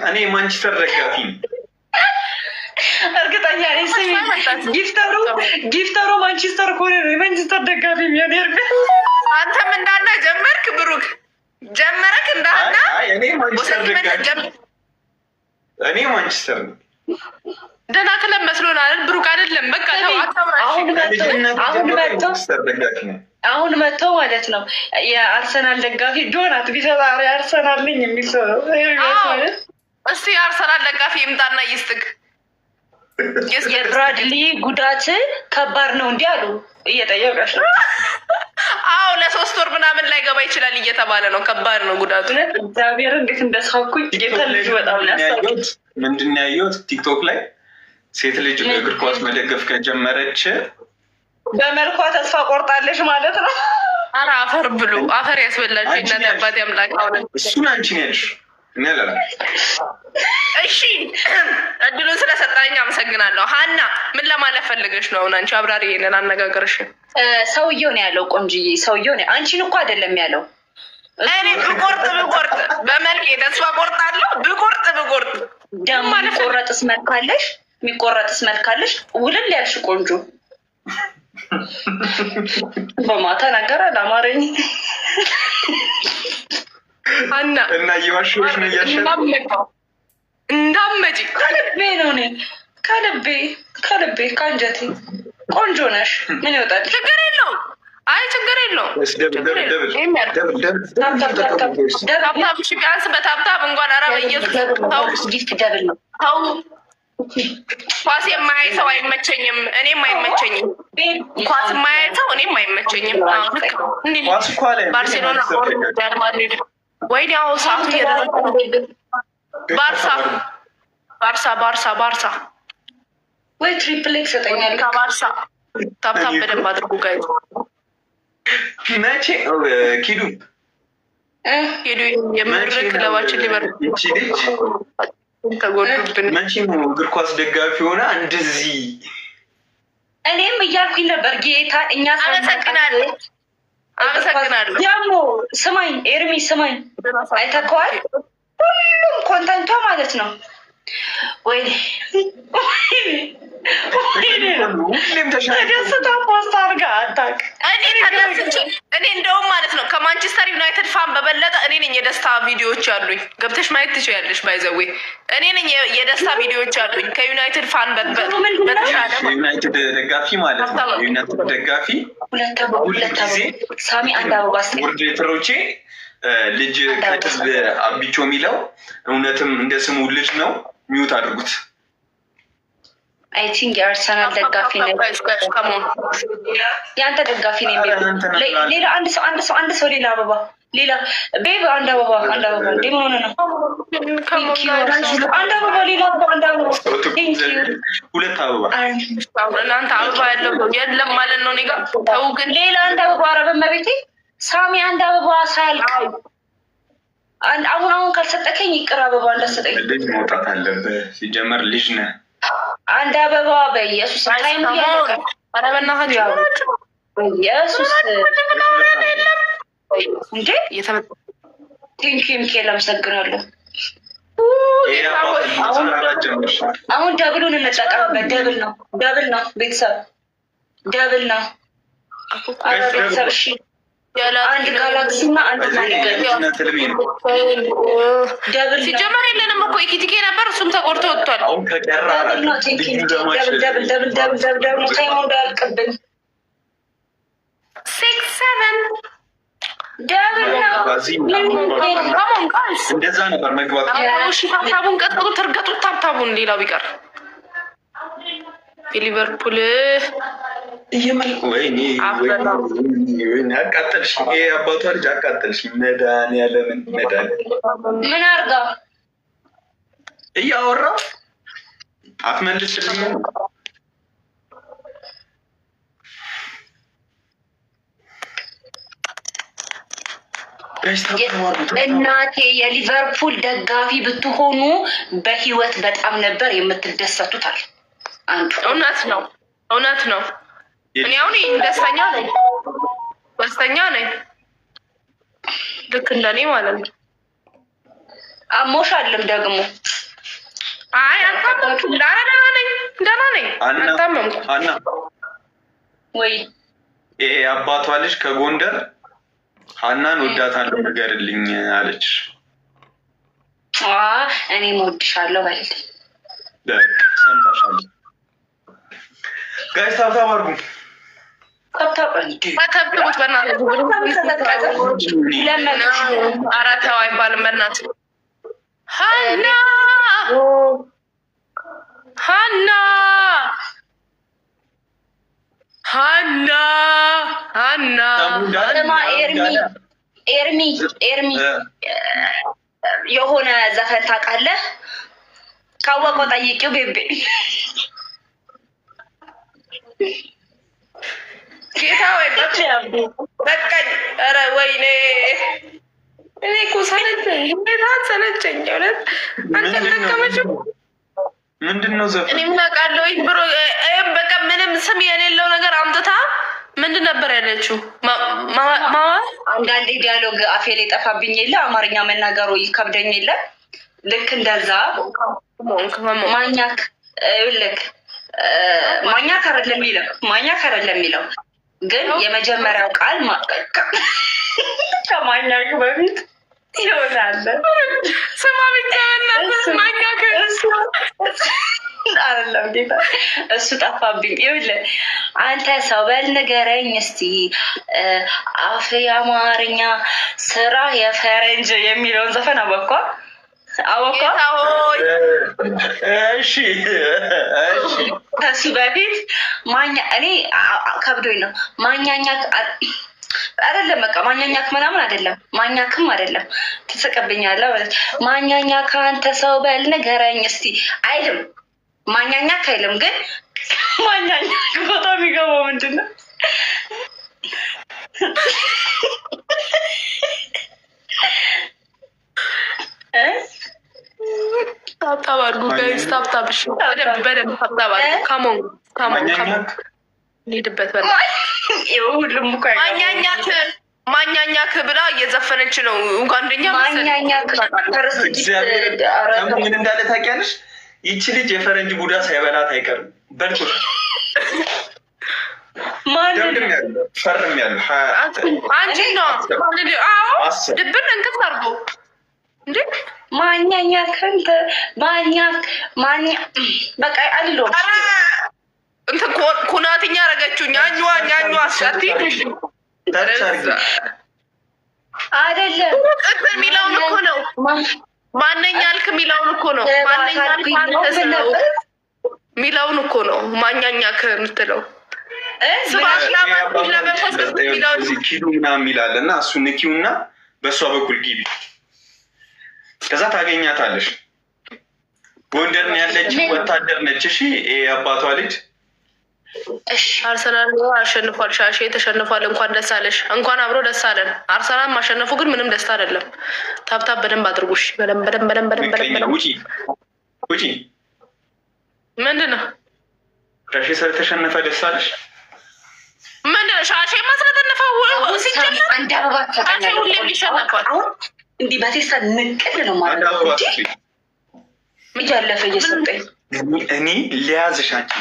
እኔ ማንቸስተር ደጋፊ ነኝ። እርግጠኛ ነኝ። ስሚ ጊፍተሩ ማንቸስተር ከሆነ ነው የማንቸስተር ደጋፊ የሚያደርግ። አንተም እንዳና ጀመርክ ብሩክ ጀመረክ እንዳና። እኔ ማንቸስተር ነው። ደህና ክለብ መስሎናል። ብሩክ አይደለም። በቃ ተው አሁን መጥተው ማለት ነው የአርሰናል ደጋፊ ጆናት ቢሰጣሪ አርሰናል ነኝ የሚል ሰው ነው። እስቲ የአርሰናል ደጋፊ ይምጣና ይስጥቅ። የብራድሊ ጉዳት ከባድ ነው እንዲህ አሉ። እየጠየቀች ነው። አዎ ለ3 ወር ምናምን ላይ ገባ ይችላል እየተባለ ነው። ከባድ ነው ጉዳቱ። እግዚአብሔር እንዴት እንደሳኩኝ የተልጅ በጣም ያሳኩት። ምንድን ነው ያየሁት ቲክቶክ ላይ ሴት ልጅ እግር ኳስ መደገፍ ከጀመረች በመልኳ ተስፋ ቆርጣለች ማለት ነው። ኧረ አፈር ብሉ፣ አፈር ያስበላችሁ እናት አባት ያምላክ። እሱን አንቺ ነው ያልሽ። እሺ እድሉን ስለሰጣኝ አመሰግናለሁ። ሀና ምን ለማለት ፈልገሽ ነው? አሁን አንቺ አብራሪ ይሄንን አነጋገርሽ። ሰውየው ነው ያለው። ቆንጅዬ ሰውየው ነው፣ አንቺን እኮ አይደለም ያለው። እኔ ብቆርጥ በመልክ ተስፋ ቆርጣለሁ። ብቆርጥ ደግሞ የሚቆረጥስ መልክ አለሽ፣ ውልል ያልሽ ቆንጆ። በማታ ነገር አላማረኝ ሀና እና እየዋሸሁሽ ነው እንዳትመጪ ከልቤ ነው። እኔ ከልቤ ከአንጀቴ ቆንጆ ነሽ። ምን ይወጣል? ችግር የለውም። አይ ችግር የለውም። ቢያንስ በታብታብ እንኳን ኧረ በኢየሱስ ደብል ነው። ኳስ የማያይ ሰው አይመቸኝም። እኔም አይመቸኝም። ኳስ የማያይ ሰው እኔም አይመቸኝም። ባርሴሎና ማድሪድ ወይኔ አሁን ሰዓቱ ባርሳ ወይ ትሪፕሌክስ ይሰጠኛል። ባርሳ ታብታብ በደንብ አድርጉ ጋይ። መቼ ኪዱ የምር ክለባችን ሊበር ተጎዱብን። መቼ ነው እግር ኳስ ደጋፊ ሆነ እንደዚህ? እኔም እያልኩኝ ነበር ጌታ። እኛ አመሰግናለሁ። ደግሞ ስማኝ ኤርሚ ስማኝ፣ አይተከዋል ሁሉም ኮንተንቷ ማለት ነው። ወይ ደስታ ፖስት አድርጋ አታውቅ። እኔ እንደውም ማለት ነው ከማንቸስተር ዩናይትድ ፋን በበለጠ እኔ ነኝ የደስታ ቪዲዮዎች አሉኝ። ገብተሽ ማየት ትችያለሽ። ባይዘዌ እኔ ነኝ የደስታ ቪዲዮዎች አሉኝ ከዩናይትድ ፋን በተሻለ። ዩናይትድ ደጋፊ ማለት ነው። ዩናይትድ ደጋፊ ሁልጊዜ ሳሚ አንድ አበባ ውርዴትሮቼ ልጅ ከድብ አቢቾ የሚለው እውነትም እንደ ስሙ ልጅ ነው። ሚዩት አድርጉት። አይ ቲንክ የአርሰናል ደጋፊ ነኝ። የአንተ ደጋፊ ነኝ። ሌላ አንድ ሰው ሌላ አበባ ሌላ ቤብ አንድ አበባ እንዴ ምን ሆነ ነው? አንድ አበባ ሌላ አንድ አበባ ሁለት አበባ እናንተ አበባ ያለው የለም ማለት ነው። እኔ ጋር ተው ግን ሌላ አንድ አበባ ኧረ በመቤቴ ሳሚ አንድ አበባ ሳያልቅ አሁን ካልሰጠከኝ ይቅር። አበባ እንዳሰጠኝ ልጅ መውጣት አለብህ። ሲጀመር ልጅ ነህ። አንድ አበባ በኢየሱስ ታይም ያለቀ። ኧረ በእናትህ በኢየሱስ እንዴ ቴንኪም ኬል አመሰግናለሁ። አሁን ደብሉን እንጠቀምበት። ደብል ነው ቤተሰብ፣ ደብል ነው ቤተሰብ። እሺ አንድ ጋላክሲ እና አንድ ሲጀመር የለንም እኮ ኢኪቲኬ ነበር፣ እሱም ተቆርጦ ወጥቷል። ደብል ታይሙ እንዳያልቅብን 6-7 እንደዛ ነበር መግባት። ታብታቡን ቀጥሉት፣ እርገጡት ታብታቡን። ሌላው ቢቀር የሊቨርፑል ወይኔ አቃጠልሽ። አባቷ ልጅ አቃጠልሽ። መድኃኒዓለምን ምን አርጋ እያወራ አትመልስልኝ። እናቴ የሊቨርፑል ደጋፊ ብትሆኑ በህይወት በጣም ነበር የምትደሰቱታል። አንዱ እውነት ነው። እኔ አሁን ደስተኛ ነኝ። ልክ እንደኔ ማለት ነው። አሞሻልም ደግሞ አይ አልታመምኩም። ደህና ነኝ። አልታመምኩም። አና ወይ ይሄ አባቷ ልጅ ከጎንደር ሀናን ወዳታለሁ ንገርልኝ አለች። እኔም እወድሻለሁ በል። ሰምታሻለሁ። ጋይስ ታብታብ አድርጉ። ተብትቡት በእናትህ። ኧረ ተው አይባልም በእናትህ። ሀና ሀና ሀና ሀና ኤርሚ የሆነ ዘፈን ታውቃለህ? ካወቀው ጠይቂው ቤቤ ጌታ ወይ በቃኝ። ኧረ ወይኔ እኔ እኮ ሰለቸኝ። ቤታን ሰለቸኝ። እውነት አልተለቀመችም። ምንድን ነው ዘፈን? እኔ ምን አውቃለሁ? ብሮ በቃ ምንም ስም የሌለው ነገር አምጥታ ምንድን ነበር ያለችው? አንዳንዴ ዲያሎግ አፌ ላይ ጠፋብኝ የለ አማርኛ መናገሩ ይከብደኝ የለ ልክ እንደዛ ማኛክ ልክ ማኛክ አይደለም የሚለው ግን የመጀመሪያው ቃል ከማኛክ በፊት ይሆናል። ስማ ብቻ ማኛክ አይደለም ጌታ እሱ ጠፋብኝ። ይኸውልህ አንተ ሰው በል ንገረኝ እስቲ አፍ የአማርኛ ስራ የፈረንጅ የሚለውን ዘፈን አወኳ። እሺ ከሱ በፊት እኔ ከብዶኝ ነው ማኛኛክ አይደለም። በቃ ማኛኛክ ምናምን አይደለም፣ ማኛክም አይደለም። ትስቅብኛለህ። ማኛኛክ አንተ ሰው በል ንገረኝ እስቲ አይልም። ማኛኛክ አይልም። ግን ማኛኛክ በጣም የሚገባው ምንድን ነው? ታብታብ አድርጉ ጋይስ፣ ታብታብ። እሺ በደንብ ታብታብ አድርጉ። ካሞን እንሂድበት። ሁሉም እኮ ማኛኛክ ብላ እየዘፈነች ነው። ጓደኛ ምን እንዳለ ታውቂያለሽ? ይቺ ልጅ የፈረንጅ ቡዳ ሳይበላት አይቀርም። በልኩ ፈርም ያለ አንቺ ነው ድብን እንክፍ አድርጎ እንዴ ማኛኛክ ማኛ በቃ አልሎ እንትን ኩናትኛ ረገችው ኛኛዋ አሻትሽ አይደለም የሚለውን እኮ ነው። ማነኛ አልክ የሚለውን እኮ ነው። ማነኛ አልክ የሚለውን እኮ ነው። ማኛኛክ የምትለው ኪዱ ምናምን የሚላለ እና እሱ ንኪው እና በእሷ በኩል ግቢ። ከዛ ታገኛታለሽ። ጎንደር ነው ያለች፣ ወታደር ነች። እሺ አባቷ ልጅ አርሰናል አሸንፏል። ሻሼ ተሸንፏል። እንኳን ደስ አለሽ። እንኳን አብሮ ደስ አለን። አርሰናል ማሸነፉ ግን ምንም ደስታ አይደለም። ታብታብ በደንብ አድርጉሽ። በደንብ ውጪ። ምንድን ነው ሻሼ ስለተሸነፈ ደስ አለሽ? ምንድን ነው ሻሼ ማስለተነፈው? ሻሼ ሁሌም ይሸነፋል። እንዲህ በቴስታ ንቅል ነው ማለት ነው። እያለፈ እየሰጠኝ እኔ ሊያዝሽ አንቺ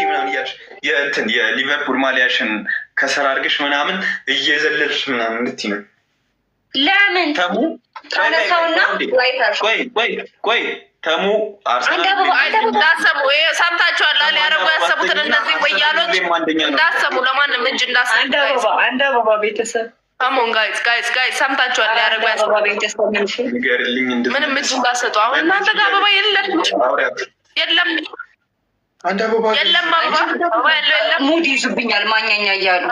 ምናምን እያልሽ የእንትን የሊቨርፑል ማሊያሽን ከስራ አድርገሽ ምናምን እየዘለልሽ ምናምን እንድትይ ነው። ለምን ተሙ ቆይ ተሙ እንዳሰሙ ሰምታችኋል። ሊያረጉ ያሰቡትን እነዚህ ወያሎች እንዳሰሙ ለማንም እጅ እንዳሰሙ አንድ አበባ ቤተሰብ አሞን ጋይስ ሰምታችኋል። ሊያረጉ ያሰቡ ምንም እጅ እንዳሰጡ። አሁን እናንተ ጋር አበባ የለም ሙድ ይዙብኛል ማኛኛ እያሉ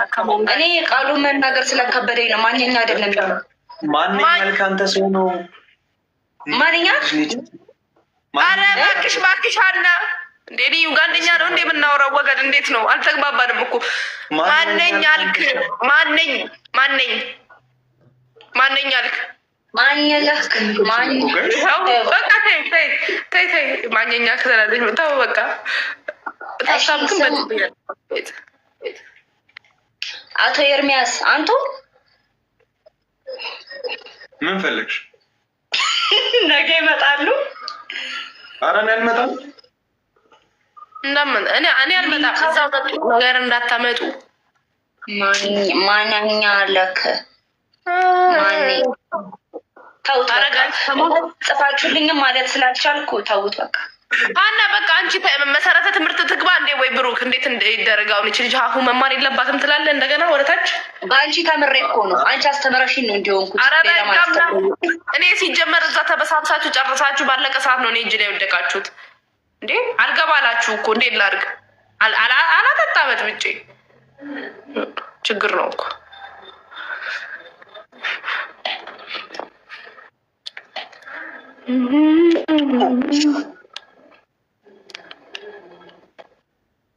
እኔ ቃሉን መናገር ስለከበደኝ ነው። ማኛኛ አይደለም ያሉ ማንኛል ከአንተ ሰው ነው ማንኛ። ኧረ እባክሽ ሀና እንዴ ዩጋንደኛ ነው እንዴ የምናወራው? ወገድ እንዴት ነው? አልተግባባንም እኮ። ማነኝ አልክ? ማነኝ አልክ? ማኛላክ በቃ ተይ ማኘኛ ከተላለች ተው በቃ ታሳብክም። አቶ ኤርሚያስ አንቱ ምን ፈለግሽ? ነገ ይመጣሉ። ኧረ እኔ አልመጣም። እኔ አልመጣም። እዛው ነገር እንዳታመጡ። ማንኛ አለክ ተውት። ጽፋችሁልኝም ማለት ስላልቻልኩ ተውት በቃ። አና በቃ አንቺ መሰረተ ትምህርት ትግባ እንዴ? ወይ ብሩክ እንዴት ይደረጋው? ልጅ ልጅ አሁ መማር የለባትም ትላለ እንደገና ወደታች። በአንቺ ተምሬ እኮ ነው። አንቺ አስተምረሽኝ ነው እንዲሆንኩት። እኔ ሲጀመር እዛ ተበሳብሳችሁ ጨርሳችሁ ባለቀ ሰዓት ነው እኔ እጅ ላይ ወደቃችሁት እንዴ? አልገባላችሁ እኮ እንዴት ላድርግ? አላጠጣበት ብጬ ችግር ነው እኮ።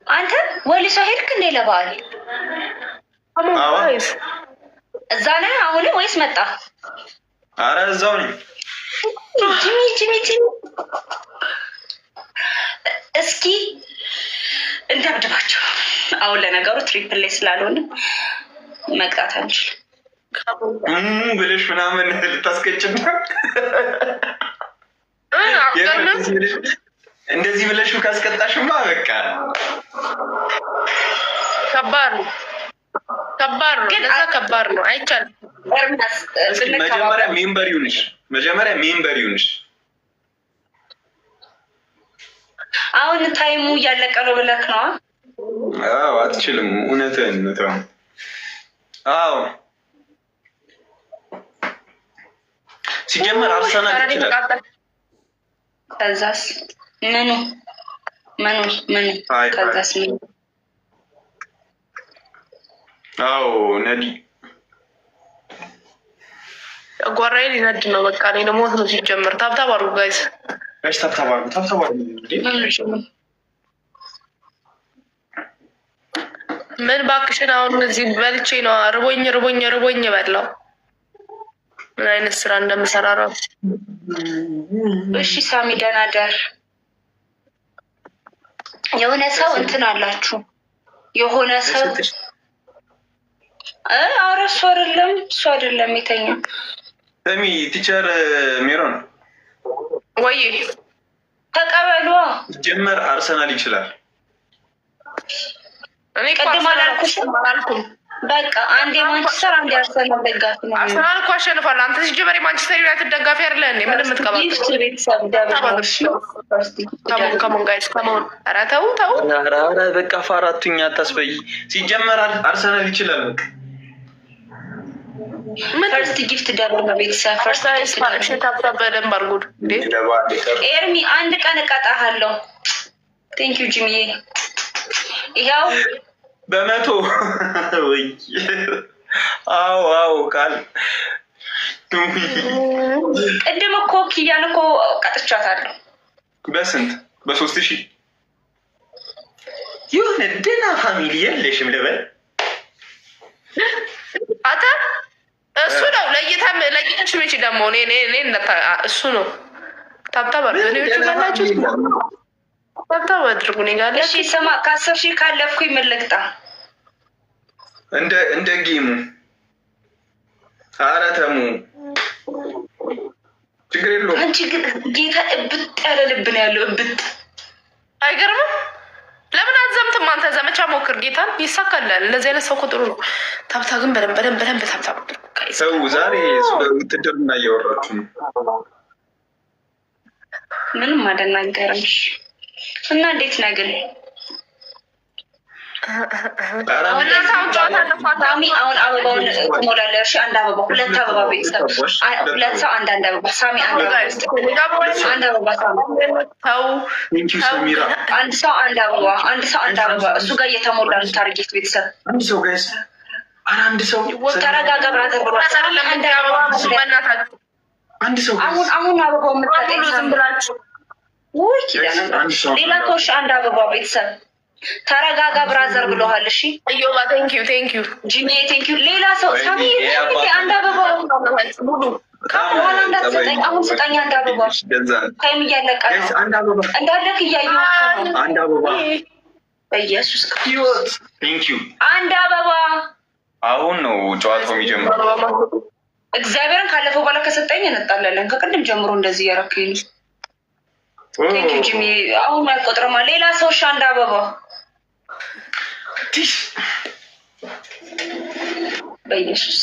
አንተ ወሊሶ ሄድክ እንዴ ለበዓል? እዛ ነህ አሁን ወይስ መጣ? አረ እዛው ነኝ። ጂሚ እስኪ እንደብድባቸው። አሁን ለነገሩ ትሪፕል ላይ ስላልሆነ መቅጣት አንችልም ብለሽ ምናምን ልታስቀጭና እንደዚህ ብለሽ ካስቀጣሽማ በቃ ከባድ ነው። ለዛ ከባድ ነው። አይቻልም። መጀመሪያ ሜምበር ይሁንሽ። አሁን ታይሙ እያለቀ ነው ብለክ ነው? አዎ አትችልም። እውነትህን ነው። አዎ ሲጀመር አርሰናል ይችላል። ከዛስ ምኑ ከዛስ ምኑ? አዎ ነዲ ጓራዬ ሊነድ ነው። በቃ እኔ ደግሞ ነው ሲጀመር። ታብታብ አድርጉ ጋይስ፣ ታብታብ አድርጉ። ምን ባክሽን፣ አሁን እዚህ በልቼ ነው ርቦኝ በላው። ምን አይነት ስራ እንደምሰራ ራሱ። እሺ ሳሚ ደህና ደር። የሆነ ሰው እንትን አላችሁ። የሆነ ሰው ኧረ እሱ አይደለም የተኛ ሰሚ ቲቸር ሜሮን ወይ ተቀበሏ። ጀመር አርሰናል ይችላል። እኔ ቅድም አላልኩም። በቃ አንዴ ማንቸስተር አንዴ አርሰናል ደጋፊ ነው። አርሰናል እኮ አሸንፏል። አንተ ሲጀመር ማንቸስተር ዩናይትድ ደጋፊ አይደለ እንዴ? ምንም የምትቀባው ቤተሰብ ደብሽ ከሞን ጋይስ ከሞን። ኧረ ተው ኧረ በቃ ፋራቱኛ አታስበይ። ሲጀመር አርሰናል ይችላል። በቃ ፈርስት ጊፍት ደብረ ቤተሰብ ፈርስት በደንብ አድርጉ። ኤርሚ አንድ ቀን እቀጣሃለሁ። ቴንክ ዩ ጂሚዬ። ይኸው በመቶ ወይ አዎ ቃል ቅድም እኮ ኪያን እኮ ቀጥቻታለሁ። በስንት? በ3000 ይሁን ደህና ፋሚሊ የለሽም ልበል። አታ እሱ ነው ለይተሽ መቼ ደግሞ እኔ እሱ ነው ታብታብ አድርጉ። ታብታብ አድርጉ። እሺ ስማ፣ ከ10,000 ካለፍኩኝ ምን ልቅጣ? እንደ ጌሙ። ኧረ ተሙ ችግር የለውም። አንቺ ግን ጌታ እብጥ ያለ ልብ ነው ያለው። እብጥ አይገርምም? ለምን አዘምትም? አንተ ዘመቻ ሞክር፣ ጌታን ይሳካላል። እንደዚህ አይነት ሰው ቁጥሩ ነው። ታብታ ግን በደንብ ታብታብ ሰው ዛሬ ስለ ውትድርና እያወራችሁ ነው። ምንም አደናገረሽ እና እንዴት ነህ ግን? ሳሚ አሁን አበባውን ትሞላለህ። እሺ አንድ አበባ፣ 2 አበባ ቤተሰብ 2 ሰው አንድ አበባ። ሳሚ አንድ አበባ ሳሚ አንድ ሰው አንድ አበባ እሱ ጋር እየተሞላ ነው ታርጌት ቤተሰብ። አንድ ሰው ተረጋጋ ብራዘር ብሎ አንድ ሰው አሁን አበባው የምታጠኝ ዝም ብላችሁ ወይ ኪዳነ ሌላ ኮሽ አንድ አበባ ቤተሰብ ተረጋጋ ብራዘር ብለዋል። እሺ አዮባ ቴንኪዩ ጂሚ ቴንኪዩ። ሌላ ሰው ሳሚ አንድ አበባ ሙሉ ከኋላ እንዳትሰጠኝ። አሁን ስጠኝ አንድ አበባ። ታይም እያለቀ ነው። እንዳለክ እያየሁ አንድ አበባ በኢየሱስ ክርስቶስ ቴንኪዩ። አንድ አበባ። አሁን ነው ጨዋታው የሚጀምረው። እግዚአብሔርን ካለፈው በኋላ ከሰጠኝ እንጣላለን። ከቅድም ጀምሮ እንደዚህ ያረከኝ ቴንኪው ጂሚ። አሁን አይቆጥርማ። ሌላ ሰው አንድ አበባ በኢየሱስ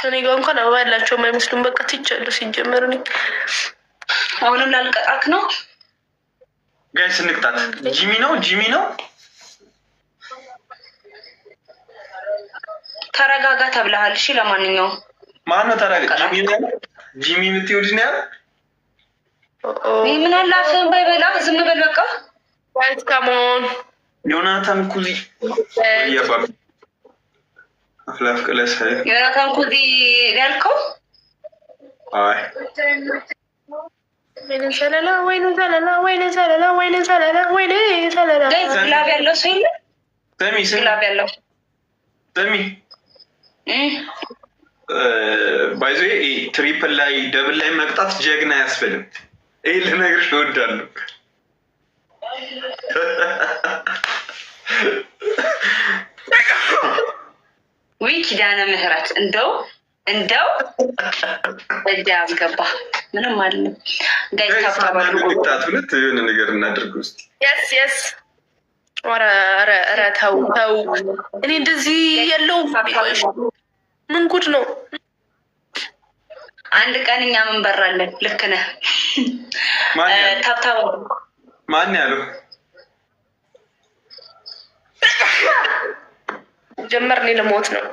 እኔ ጋር እንኳን አበባ ያላቸውም አይመስሉም። በቃ ትቻለሁ ሲጀመር። እኔ አሁንም ላልቀጣክ ነው ጋይስ። እንቅጣት። ጂሚ ነው። ተረጋጋ ተብለሃል። እሺ ለማንኛውም ማነው ተረጋጋ? ጂሚ የምትይው ልጅ ነው ያለው። ይህ ምን አላፍህን ባይበላ ዝም በል በቃ። ጋይስ ካሞን ዮናታን ኩዚ ያባብ አፍላፍ ቀለሰ ዮናታን ኩዚ ያልከው አይ ወይኔ ሰለላ ግላብ ያለው ሰው የለም። ግላብ ያለው ሰሚ ባይዞ ትሪፕል ላይ ደብል ላይ መቅጣት ጀግና አያስፈልም። ይህ ልነግርሽ እወዳለሁ። ውይ ኪዳነ ምህረት እንደው እጅ አስገባ። ምንም አይደለም። ጋይታባሉታት ሁለት የሆነ ነገር እናድርግ ውስጥ የስ ኧረ ተው። እኔ እንደዚህ የለውም። ምን ጉድ ነው? አንድ ቀን እኛ ምን በራለን። ልክ ነህ። ታብታብ ማን ያለው ጀመር? እኔ ለሞት ነው።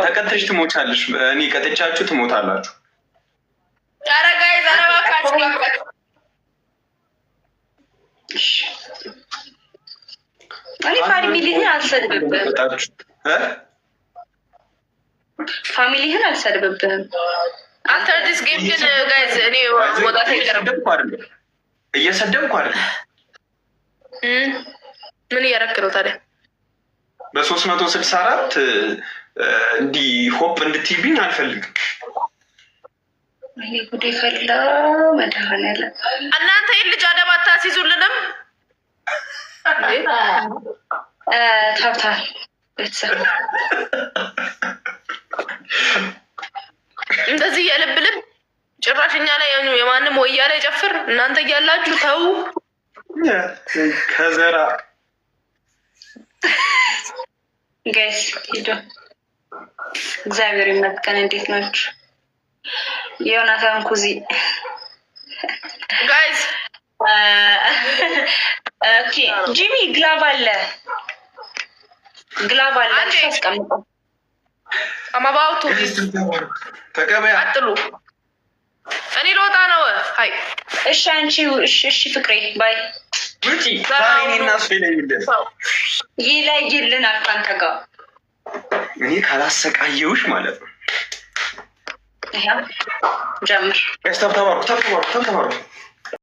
ተቀጥተሽ ትሞቻለሽ። እኔ ቀጥቻችሁ ትሞታላችሁ። ኧረ ጋይዝ ኧረ እባካችሁ እኔ ፋሚሊህን አልሰድብብህም። ፋሚሊህን አልሰድብብህም። አፍተር ዲስ ጌም ግን ጋይዝ እኔ ወጣት እየሰደብኩ አይደለም። ምን እያደረክ ነው ታዲያ? በ364 እንዲህ ሆፕ እንድትይብኝ አልፈልግም። ይሄ ጉዴ ፈላ መድኃኒዓለም። እናንተ ይህን ልጅ አደብ አታስይዙልንም? ታብታብ ቤተሰብ እንደዚህ የልብልብ ጭራሽ እኛ ላይ የማንም ወያኔ ጨፍር እናንተ እያላችሁ ተው። ከዘራ ጋይስ ሂዶ እግዚአብሔር ይመስገን። እንዴት ናችሁ? ዮናታን ኩዚ ጋይስ ኦኬ። ጂሚ ግላብ አለ አስቀምጠው። አማባውቱ ተቀበያ አጥሉ። እኔ ልወጣ ነው። ሃይ እሺ አንቺ እሺ ፍቅሬ ባይ ውጪ። ዛሬ እና ይለይልናል ካንተ ጋር እኔ ካላሰቃየውሽ ማለት ነው። ይሄ ጀምር። ተባሩ